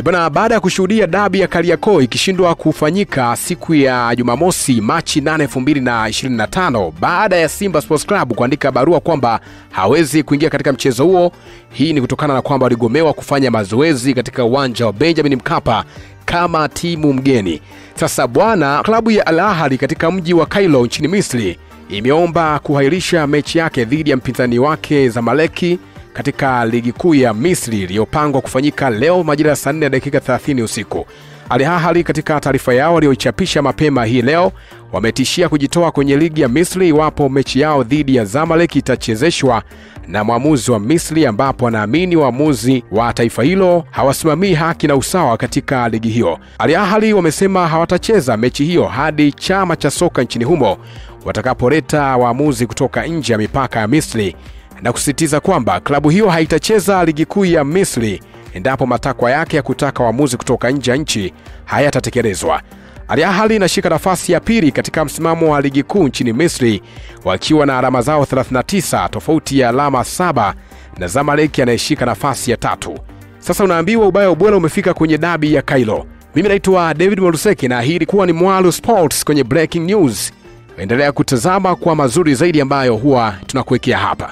Bwana, baada ya kushuhudia dabi ya Kariakoo ikishindwa kufanyika siku ya Jumamosi Machi 8, 2025 baada ya Simba Sports Club kuandika barua kwamba hawezi kuingia katika mchezo huo. Hii ni kutokana na kwamba waligomewa kufanya mazoezi katika uwanja wa Benjamin Mkapa kama timu mgeni. Sasa bwana, klabu ya Al Ahly katika mji wa Cairo nchini Misri imeomba kuahirisha mechi yake dhidi ya mpinzani wake Zamalek katika ligi kuu ya Misri iliyopangwa kufanyika leo majira ya saa 4 dakika 30 usiku. Al Ahly katika taarifa yao walioichapisha mapema hii leo wametishia kujitoa kwenye ligi ya Misri iwapo mechi yao dhidi ya Zamalek itachezeshwa na mwamuzi wa Misri, ambapo wanaamini waamuzi wa taifa hilo hawasimamii haki na usawa katika ligi hiyo. Al Ahly wamesema hawatacheza mechi hiyo hadi chama cha soka nchini humo watakapoleta waamuzi kutoka nje ya mipaka ya Misri, na kusisitiza kwamba klabu hiyo haitacheza ligi kuu ya Misri endapo matakwa yake ya kutaka waamuzi kutoka nje ya nchi hayatatekelezwa. Al Ahly inashika nafasi ya pili katika msimamo wa ligi kuu nchini Misri wakiwa na alama zao 39, tofauti ya alama 7 na Zamalek anayeshika nafasi ya 3. Sasa unaambiwa ubaya ubora umefika kwenye dabi ya Cairo. Mimi naitwa David Moluseki na hii ilikuwa ni Mwalu Sports kwenye Breaking News. Endelea kutazama kwa mazuri zaidi ambayo huwa tunakuwekea hapa.